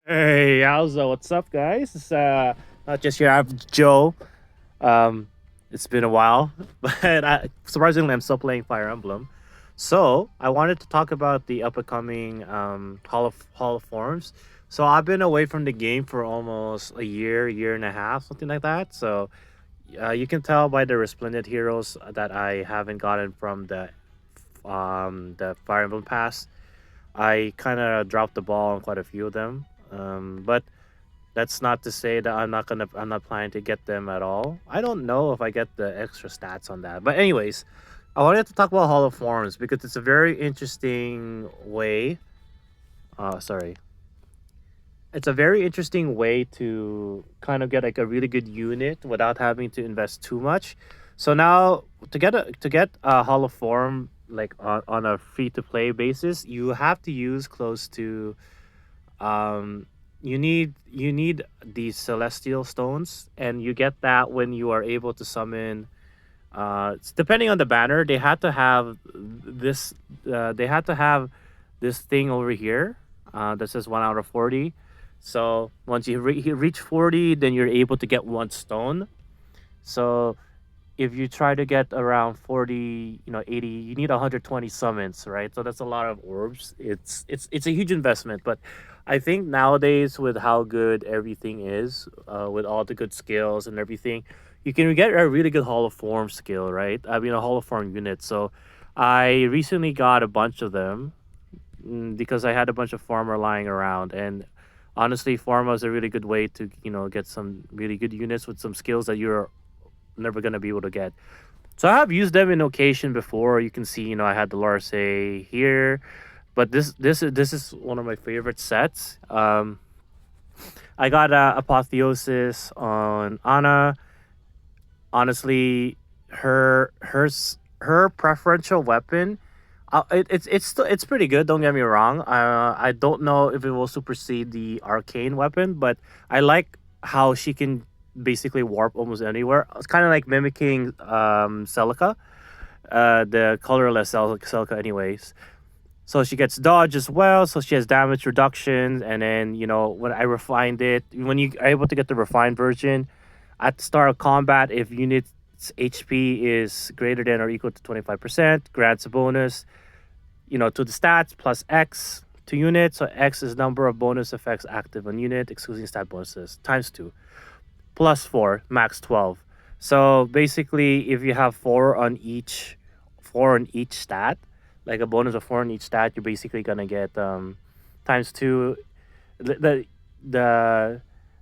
Hey, Alza, what's up, guys? It's not just your average Joe. Um, it's been a while, but surprisingly, I'm still playing Fire Emblem. So I wanted to talk about the up and coming Hall of Forms. So I've been away from the game for almost a year and a half, something like that. So you can tell by the resplendent heroes that I haven't gotten from the Fire Emblem Pass. I kind of dropped the ball on quite a few of them. But that's not to say that I'm not planning to get them at all. I don't know if I get the extra stats on that. But anyways, I wanted to talk about Hall of Forms because it's a very interesting way. Sorry. It's a very interesting way to kind of get like a really good unit without having to invest too much. So now to get a Hall of Form like on a free to play basis, you have to use close to um you need these celestial stones, and you get that when you are able to summon depending on the banner. They had to have this thing over here that says 1 out of 40. So once you reach 40, then you're able to get one stone. So if you try to get around 40, 80, you need 120 summons, right? So that's a lot of orbs. It's a huge investment, but I think nowadays with how good everything is, with all the good skills and everything, you can get a really good Hall of Form skill, right? I mean, a Hall of Form unit. So I recently got a bunch of them, because I had a bunch of Farmer lying around, and honestly, Pharma is a really good way to get some really good units with some skills that you're never gonna be able to get. So I have used them in occasion before. You can see, I had the Larse here, but this is one of my favorite sets. I got Apotheosis on Anna. Honestly, her preferential weapon, it's pretty good. Don't get me wrong. I don't know if it will supersede the arcane weapon, but I like how she can basically warp almost anywhere. It's kind of like mimicking Celica, the colorless Celica, anyways. So she gets dodge as well. So she has damage reduction, and then when I refined it, when you are able to get the refined version, at the start of combat, if unit's HP is greater than or equal to 25%, grants a bonus to the stats plus X to unit. So X is number of bonus effects active on unit, excluding stat bonuses, times 2, plus 4, max 12. So basically, if you have four on each stat, like a bonus of 4 on each stat, you're basically gonna get times 2. The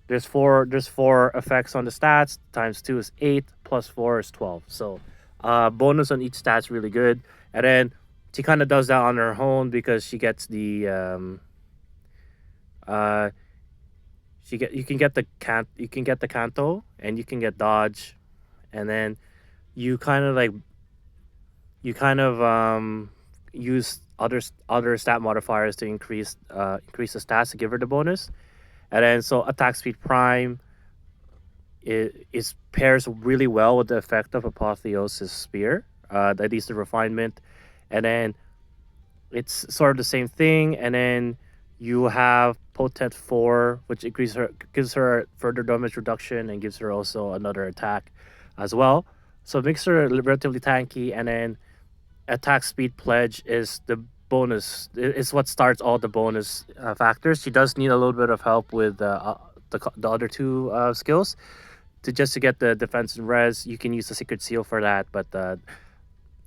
there's four effects on the stats. Times 2 is 8, plus 4 is 12. So bonus on each stat's really good. And then she kind of does that on her own because she gets the uh you can get the canto, and you can get dodge, and then you kind of like use other stat modifiers to increase the stats to give her the bonus. And then so attack speed prime is pairs really well with the effect of Apotheosis Spear. That is the refinement. And then it's sort of the same thing. And then you have Potent 4, which gives her further damage reduction and gives her also another attack as well. So it makes her relatively tanky. And then attack speed pledge is the bonus. It's what starts all the bonus factors. She does need a little bit of help with the other two skills to get the defense and res. You can use the secret seal for that, but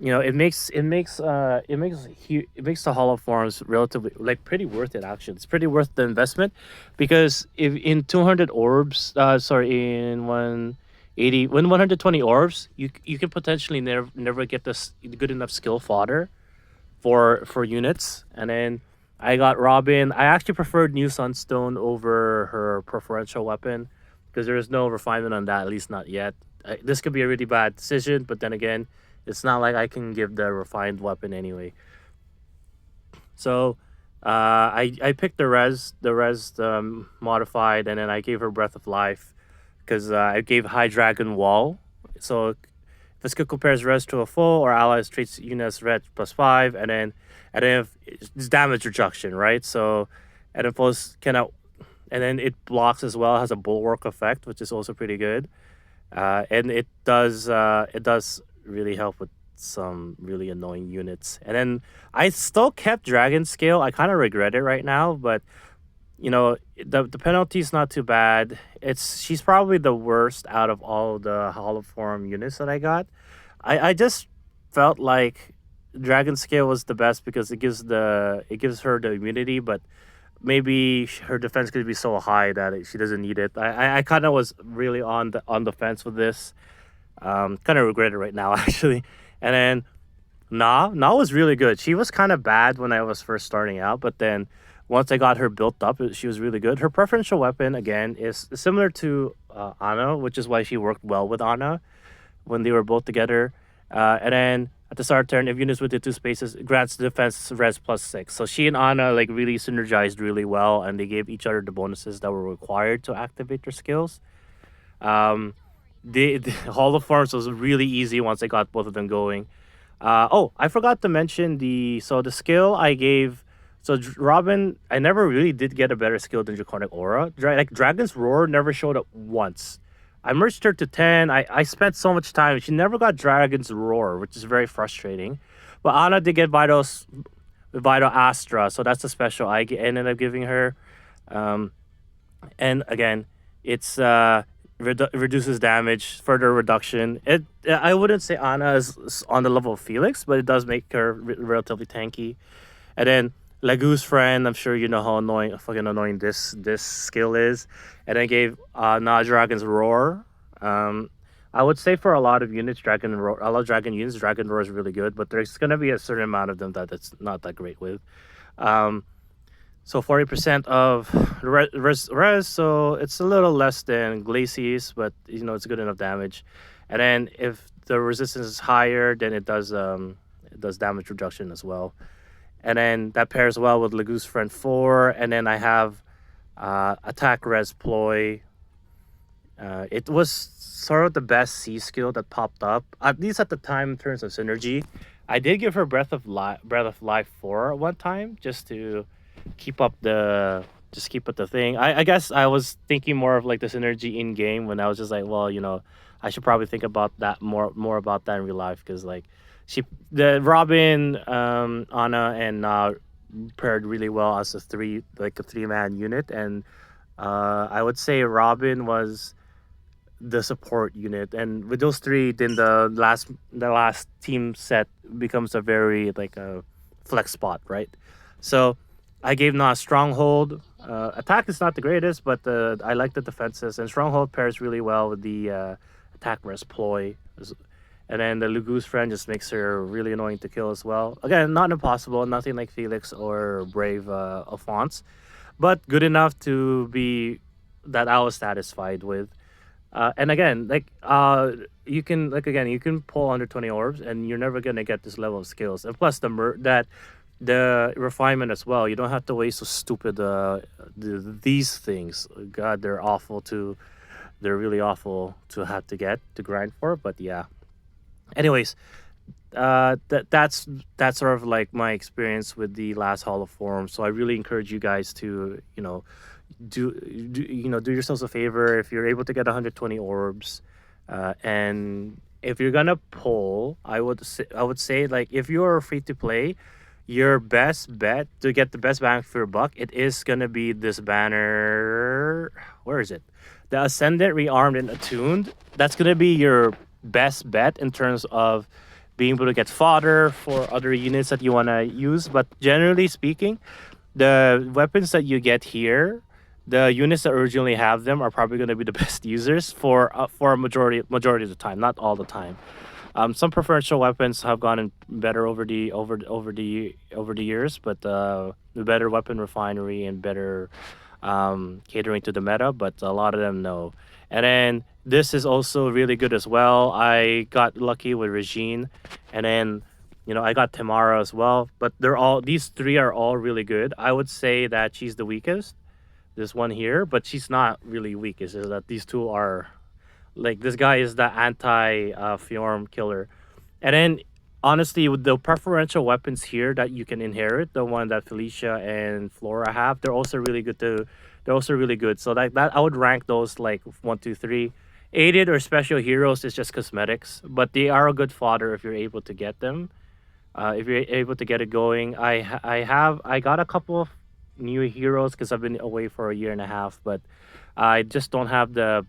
it makes the hollow forms relatively like pretty worth it. Actually, it's pretty worth the investment, because if in 200 orbs, in 180, when 120 orbs, you can potentially never get this good enough skill fodder for units. And then I got Robin. I actually preferred New Sunstone over her preferential weapon because there is no refinement on that, at least not yet. This could be a really bad decision, but then again, it's not like I can give the refined weapon anyway. So I picked the res modified, and then I gave her Breath of Life because I gave High Dragon Wall. So if a skill compares res to a foe or allies treats units red plus 5, and then if it's damage reduction, right? So and if foes cannot and then it blocks as well. Has a bulwark effect, which is also pretty good. And it does really help with some really annoying units. And then I still kept Dragon Scale. I kind of regret it right now, but the penalty's not too bad. She's probably the worst out of all the Hollow Form units that I got. I just felt like Dragon Scale was the best because it gives her the immunity, but maybe her defense could be so high that she doesn't need it. I kind of was really on the fence with this. Kind of regret it right now actually. And then Na was really good. She was kind of bad when I was first starting out, but then once I got her built up, she was really good. Her preferential weapon again is similar to Ana, which is why she worked well with Ana when they were both together. And then at the start of turn, if units within two spaces, grants defense res +6. So she and Ana like really synergized really well, and they gave each other the bonuses that were required to activate their skills. Um, the Hall of Forms was really easy once I got both of them going. Oh, I forgot to mention the skill I gave. So Robin, I never really did get a better skill than Draconic Aura. Like Dragon's Roar never showed up once. I merged her to 10. I spent so much time. She never got Dragon's Roar, which is very frustrating. But Ana did get Vital Astra, so that's a special ended up giving her. Um, and again, it's reduces damage, further reduction. I wouldn't say Ana is on the level of Felix, but it does make her relatively tanky. And then Lagu's friend, I'm sure you know how fucking annoying this skill is. And I gave Na Dragon's Roar. Um, I would say for a lot of units, Dragon Roar, a lot of Dragon units, Dragon Roar is really good, but there's gonna be a certain amount of them that it's not that great with. Um, so 40% of res, so it's a little less than Glacies, but it's good enough damage. And then if the resistance is higher, then it does damage reduction as well. And then that pairs well with Lagu's Friend 4. And then I have Attack Res Ploy. It was sort of the best C skill that popped up, at least at the time in terms of synergy. I did give her Breath of Life 4 at one time just to keep up the thing. I guess I was thinking more of like the synergy in game when I was just like, well, I should probably think about that more about that in real life because like the Robin, Ana, and paired really well as a 3-man unit, and I would say Robin was the support unit, and with those three, then the last team set becomes a very like a flex spot, right? So I gave Na Stronghold. Attack is not the greatest, but I like the defenses, and Stronghold pairs really well with the attack res ploy. And then the Lugu's friend just makes her really annoying to kill as well. Again, not impossible, nothing like Felix or Brave Alphonse, but good enough to be that I was satisfied with. And again, you can pull under 20 orbs, and you're never gonna get this level of skills. And plus the refinement as well. You don't have to waste so stupid these things. God, they're really awful to have to get to grind for. But yeah. Anyways, that's sort of like my experience with the last Hall of Form. So I really encourage you guys to do yourselves a favor if you're able to get 120 orbs, and if you're gonna pull, I would say like if you're free to play, your best bet to get the best bang for your buck, it is gonna be this banner. Where is it? The Ascendant, Rearmed, and Attuned. That's gonna be your best bet in terms of being able to get fodder for other units that you want to use. But generally speaking, the weapons that you get here, the units that originally have them are probably going to be the best users for a majority of the time, not all the time. Some preferential weapons have gotten better over the years, but the better weapon refinery and better catering to the meta. But a lot of them no. And then this is also really good as well. I got lucky with Regine, and then I got Tamara as well. But these three are all really good. I would say that she's the weakest, this one here, but she's not really weak. It's just that these two are like this guy is the anti Fjorm killer. And then honestly, with the preferential weapons here that you can inherit, the one that Felicia and Flora have, they're also really good They're also really good. So that I would rank those like one, two, three. Aided or special heroes is just cosmetics, but they are a good fodder if you're able to get them. If you're able to get it going, I got a couple of new heroes because I've been away for a year and a half, but I just don't have the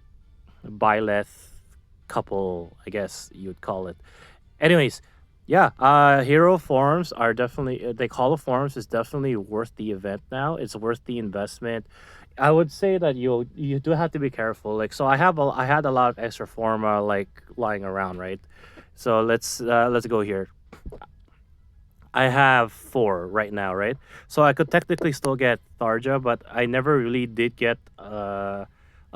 Byleth couple, I guess you'd call it. Anyways, yeah, hero forms are definitely like Hall of Forms is definitely worth the event now. It's worth the investment. I would say that you do have to be careful. Like so, I had a lot of extra forma like lying around, right? So let's go here. I have four right now, right? So I could technically still get Tharja, but I never really did get a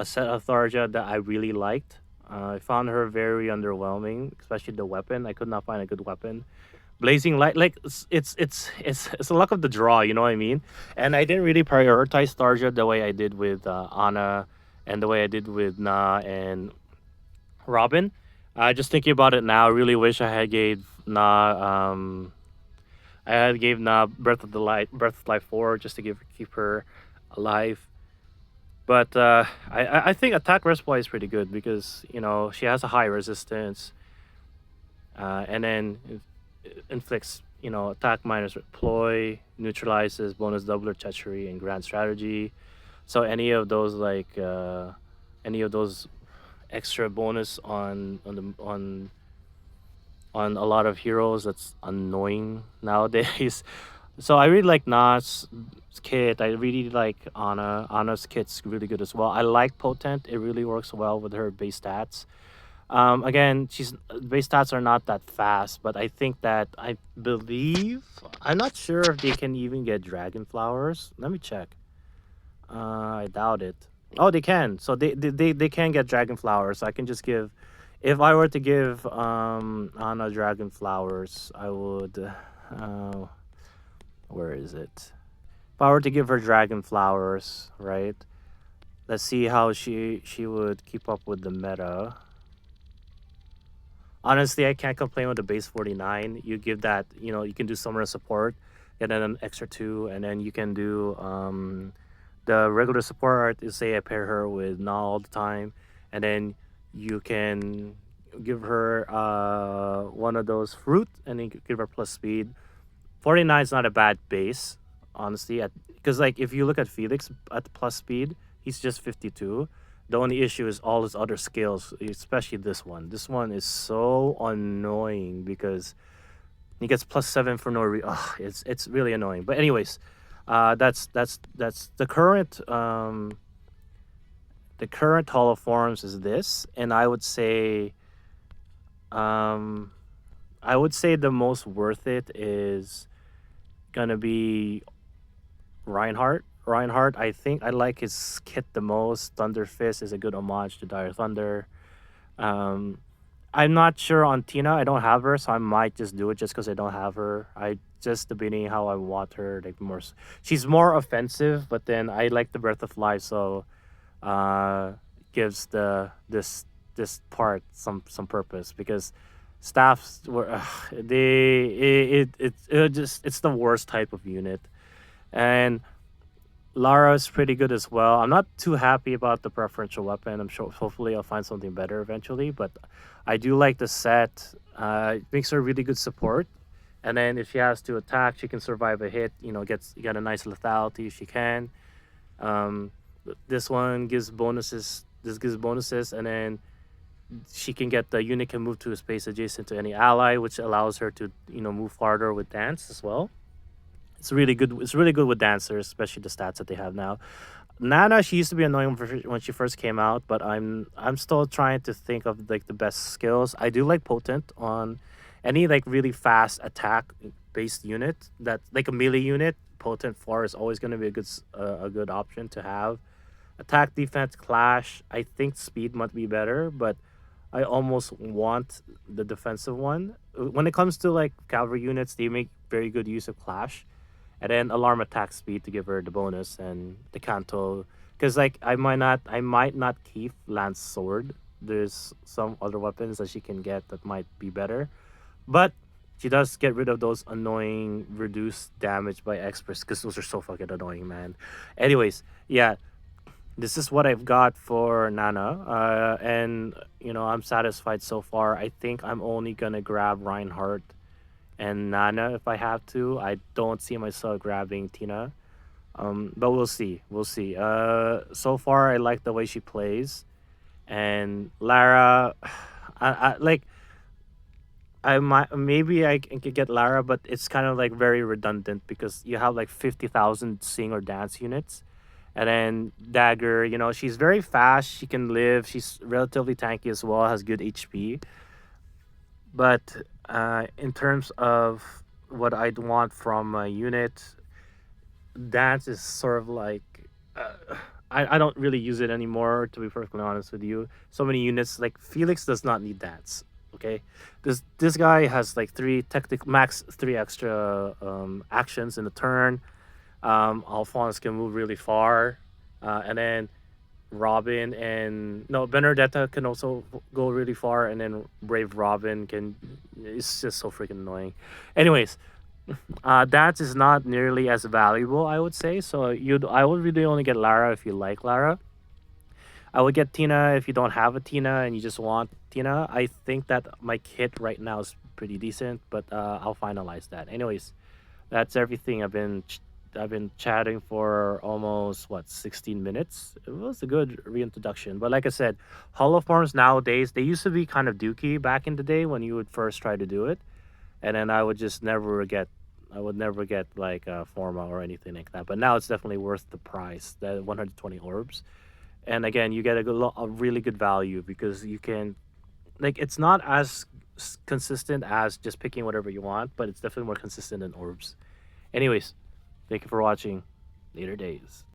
set of Tharja that I really liked. I found her very underwhelming, especially the weapon. I could not find a good weapon. Blazing Light, like it's a luck of the draw, you know what I mean? And I didn't really prioritize Tharja the way I did with Ana, and the way I did with Na and Robin. Just thinking about it now, I really wish I had gave Na I had gave Na Breath of Life 4 just to keep her alive. But I think attack respawn is pretty good because she has a high resistance, and then it inflicts attack minus ploy, neutralizes bonus doubler treachery and grand strategy. So any of those extra bonus on a lot of heroes that's annoying nowadays. So I really like Nas kit. I really like Ana. Ana's kit's really good as well. I like Potent. It really works well with her base stats. Again, she's base stats are not that fast, but I think that I believe I'm not sure if they can even get dragon flowers. Let me check. I doubt it. Oh, they can. So they can get dragon flowers. I can just give. If I were to give Anna dragon flowers, I would. Where is it? If I were to give her dragon flowers, right? Let's see how she would keep up with the meta. Honestly, I can't complain with the base 49. You give that, you can do summoner support, get an extra two, and then you can do the regular support art is say I pair her with Na all the time, and then you can give her one of those fruit, and then give her plus speed. 49 is not a bad base, honestly, because like if you look at Felix at plus speed, he's just 52. The only issue is all his other skills, especially this one. This one is so annoying because he gets +7 for no reason. It's really annoying. But anyways, that's the current Hall of Forms is this, and um I would say the most worth it is gonna be Reinhardt. Reinhardt, I think I like his kit the most. Thunder Fist is a good homage to Dire Thunder. Um, I'm not sure on Tina. I don't have her, so I might just do it just because I don't have her. I just debating how I want her. Like more, she's more offensive, but then I like the Breath of Life, so gives this part some purpose because staffs were they it just it's the worst type of unit, and Lara's pretty good as well. I'm not too happy about the preferential weapon. I'm sure hopefully I'll find something better eventually, but I do like the set. It makes her really good support. And then if she has to attack, she can survive a hit. Get a nice lethality if she can. Um, this one gives bonuses. This gives bonuses, and then she can get the unit can move to a space adjacent to any ally, which allows her to move farther with dance as well. It's really good. It's really good with dancers, especially the stats that they have now. Nana, she used to be annoying when she first came out, but I'm still trying to think of like the best skills. I do like Potent on any like really fast attack based unit that like a melee unit. Potent 4 is always going to be a good option to have. Attack, defense, clash. I think speed might be better, but I almost want the defensive one. When it comes to like cavalry units, they make very good use of clash, and then alarm attack speed to give her the bonus and the canto. Because like I might not keep lance sword. There's some other weapons that she can get that might be better, but she does get rid of those annoying reduced damage by experts because those are so fucking annoying, man. Anyways, yeah, this is what I've got for Nana. And I'm satisfied so far. I think I'm only gonna grab Reinhardt and Nana if I have to. I don't see myself grabbing Tina. But we'll see. We'll see. So far I like the way she plays. And Lara, I like. I might maybe could get Lara, but it's kind of like very redundant because you have like 50,000 sing or dance units, and then Dagger. She's very fast. She can live. She's relatively tanky as well. Has good HP. But in terms of what I'd want from a unit, dance is sort of like. I don't really use it anymore, to be perfectly honest with you. So many units, like Felix does not need dance. Okay, this guy has like max three extra actions in the turn. Alphonse can move really far, and then Robin and no Benedetta can also go really far, and then Brave Robin can. It's just so freaking annoying. Anyways, dance is not nearly as valuable, I would say. So I would really only get Lara if you like Lara. I would get Tina if you don't have a Tina and you just want Tina. I think that my kit right now is pretty decent, but I'll finalize that. Anyways, that's everything. I've been chatting for almost 16 minutes. It was a good reintroduction, but like I said, Hollow Forms nowadays they used to be kind of dookie back in the day when you would first try to do it, and then I would never get like a Forma or anything like that. But now it's definitely worth the price, the 120 orbs. And again, you get a really good value because you can, like, it's not as consistent as just picking whatever you want, but it's definitely more consistent than orbs. Anyways, thank you for watching. Later days.